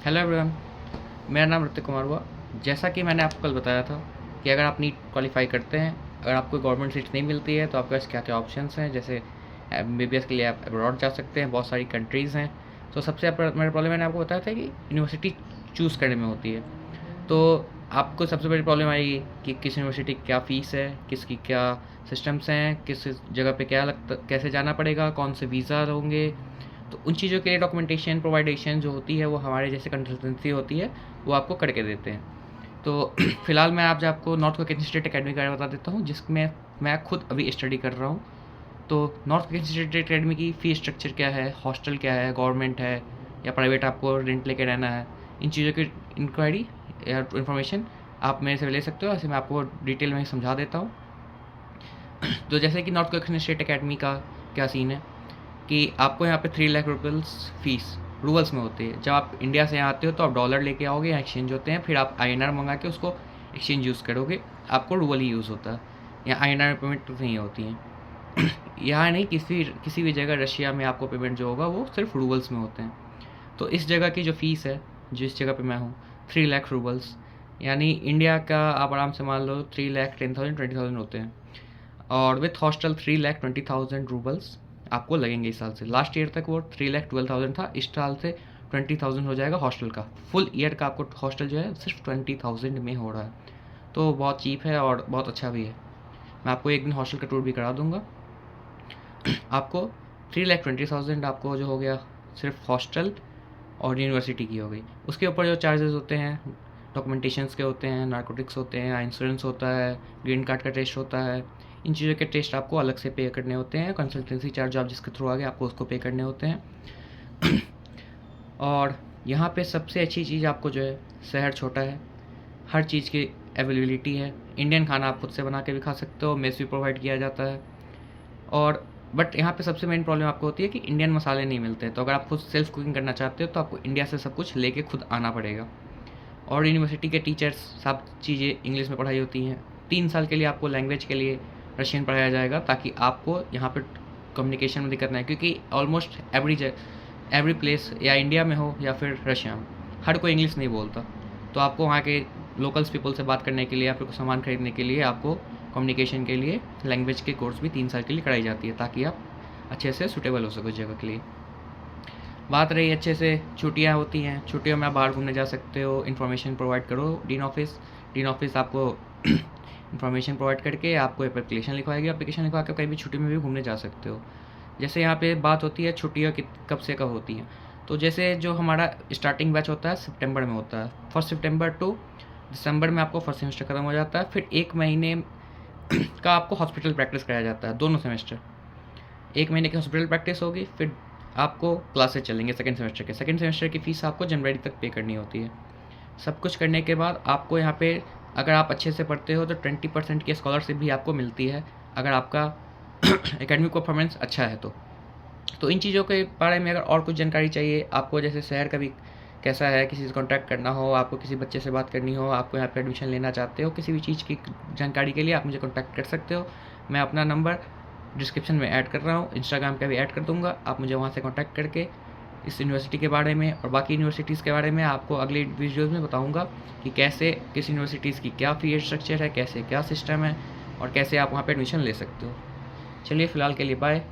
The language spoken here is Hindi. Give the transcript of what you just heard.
हेलो एवरीवन, मेरा नाम ऋतिक कुमार हुआ। जैसा कि मैंने आपको कल बताया था कि अगर आप नीट क्वालिफाई करते हैं, अगर आपको गवर्नमेंट सीट नहीं मिलती है तो आपके पास क्या क्या ऑप्शंस हैं। जैसे एमबीबीएस के लिए आप अब्रॉड जा सकते हैं, बहुत सारी कंट्रीज़ हैं। तो सबसे मेरा प्रॉब्लम मैंने आपको बताया था कि यूनिवर्सिटी चूज़ करने में होती है। तो आपको सबसे बड़ी प्रॉब्लम आएगी कि किस यूनिवर्सिटी की क्या फ़ीस है, किसकी क्या सिस्टम्स हैं, किस जगह पे क्या लगता, कैसे जाना पड़ेगा, कौन से वीज़ा होंगे। तो उन चीज़ों के लिए डॉक्यूमेंटेशन प्रोवाइडेशन जो होती है वो हमारे जैसे कंसल्टेंसी होती है, वो आपको करके देते हैं। तो फ़िलहाल मैं आज आपको नॉर्थ कोकेन स्टेट अकेडमी के बारे में बता देता हूँ, जिसमें मैं खुद अभी स्टडी कर रहा हूँ। तो नॉर्थ कोकेन स्टेट अकेडमी की फ़ीस स्ट्रक्चर क्या है, हॉस्टल क्या है, गवर्नमेंट है या प्राइवेट आपको रेंट लेके रहना है, इन चीज़ों की इंक्वायरी या इन्फॉर्मेशन आप मेरे से ले सकते हो। ऐसे मैं आपको डिटेल में समझा देता हूँ। तो जैसे कि नॉर्थ कोकेन स्टेट अकेडमी का क्या सीन है कि आपको यहाँ पे 3 लाख रुपीज़ फ़ीस रूबल्स में होती है। जब आप इंडिया से यहाँ आते हो तो आप डॉलर लेके आओगे, यहाँ एक्सचेंज होते हैं, फिर आप आईएनआर मंगा के उसको एक्सचेंज यूज़ करोगे, आपको रूबल ही यूज़ होता है। यहाँ आईएनआर में पेमेंट नहीं होती है। यहाँ नहीं, किसी भी जगह रशिया में आपको पेमेंट जो होगा वो सिर्फ रूबल्स में होते हैं। तो इस जगह की जो फ़ीस है, जिस जगह पे मैं हूँ, 3 लाख रूबल्स, यानी इंडिया का आप आराम से मान लो 3,10,000 20,000 होते हैं। और विथ हॉस्टल 3,20,000 रूबल्स आपको लगेंगे इस साल से। लास्ट ईयर तक वो 3,12,000 था, इस साल से 20,000 हो जाएगा हॉस्टल का। फुल ईयर का आपको हॉस्टल जो है सिर्फ 20,000 में हो रहा है। तो बहुत चीप है और बहुत अच्छा भी है। मैं आपको एक दिन हॉस्टल का टूर भी करा दूंगा। आपको 3,20,000 आपको जो हो गया सिर्फ हॉस्टल और यूनिवर्सिटी की हो गई। उसके ऊपर जो चार्जेस होते हैं, डॉक्यूमेंटेशंस के होते हैं, नारकोटिक्स होते हैं, इंश्योरेंस होता है, ग्रीन कार्ड का टेस्ट होता है, इन चीज़ों के टेस्ट आपको अलग से पे करने होते हैं। कंसल्टेंसी चार्ज आप जिसके थ्रू आ गए आपको उसको पे करने होते हैं। और यहाँ पे सबसे अच्छी चीज़ आपको जो है, शहर छोटा है, हर चीज़ की अवेलेबिलिटी है। इंडियन खाना आप खुद से बना के भी खा सकते हो, मेस भी प्रोवाइड किया जाता है। और बट यहाँ पे सबसे मेन प्रॉब्लम आपको होती है कि इंडियन मसाले नहीं मिलते। तो अगर आप खुद सेल्फ कुकिंग करना चाहते हो तो आपको इंडिया से सब कुछ लेके खुद आना पड़ेगा। और यूनिवर्सिटी के टीचर्स सब चीज़ें इंग्लिश में पढ़ाई होती हैं। 3 साल के लिए आपको लैंग्वेज के लिए रशियन पढ़ाया जाएगा, ताकि आपको यहाँ पे कम्युनिकेशन में दिक्कत ना आए। क्योंकि ऑलमोस्ट एवरी प्लेस, या इंडिया में हो या फिर रशिया में, हर कोई इंग्लिश नहीं बोलता। तो आपको वहाँ के लोकल्स पीपल से बात करने के लिए, आपको सामान खरीदने के लिए, आपको कम्युनिकेशन के लिए लैंग्वेज के कोर्स भी 3 साल के लिए कराई जाती है, ताकि आप अच्छे से सूटेबल हो सको जगह के लिए। बात रही अच्छे से, छुट्टियाँ होती हैं, छुट्टियों में आप बाहर घूमने जा सकते हो। इन्फॉर्मेशन प्रोवाइड करो डीन ऑफिस आपको इन्फॉर्मेशन प्रोवाइड करके आपको एप्लीकेशन लिखवाएगी। एप्लीकेशन लिखवा के कहीं भी छुट्टी में भी घूमने जा सकते हो। जैसे यहाँ पे बात होती है छुट्टियाँ कब से कब होती हैं। तो जैसे जो हमारा स्टार्टिंग बैच होता है सितंबर में होता है, 1 सितंबर टू दिसंबर में आपको फर्स्ट सेमेस्टर ख़त्म हो जाता है। फिर 1 महीने का आपको हॉस्पिटल प्रैक्टिस कराया जाता है, दोनों सेमेस्टर। 1 महीने की हॉस्पिटल प्रैक्टिस होगी, फिर आपको क्लासेस चलेंगे सेकंड सेमेस्टर की फ़ीस आपको जनवरी तक पे करनी होती है। सब कुछ करने के बाद आपको यहाँ पे, अगर आप अच्छे से पढ़ते हो तो 20% की स्कॉलरशिप भी आपको मिलती है, अगर आपका एकेडमिक परफॉर्मेंस अच्छा है तो इन चीज़ों के बारे में अगर और कुछ जानकारी चाहिए आपको, जैसे शहर का भी कैसा है, किसी से कॉन्टैक्ट करना हो, आपको किसी बच्चे से बात करनी हो, आपको यहाँ पे एडमिशन लेना चाहते हो, किसी भी चीज़ की जानकारी के लिए आप मुझे कॉन्टैक्ट कर सकते हो। मैं अपना नंबर डिस्क्रिप्शन में ऐड कर रहा हूँ, इंस्टाग्राम पे भी ऐड कर दूँगा। आप मुझे वहाँ से कॉन्टैक्ट करके इस यूनिवर्सिटी के बारे में और बाकी यूनिवर्सिटीज़ के बारे में आपको अगले वीडियोज़ में बताऊँगा कि कैसे किस यूनिवर्सिटीज़ की क्या फ़ी स्ट्रक्चर है, कैसे क्या सिस्टम है और कैसे आप वहाँ पे एडमिशन ले सकते हो। चलिए फ़िलहाल के लिए बाय।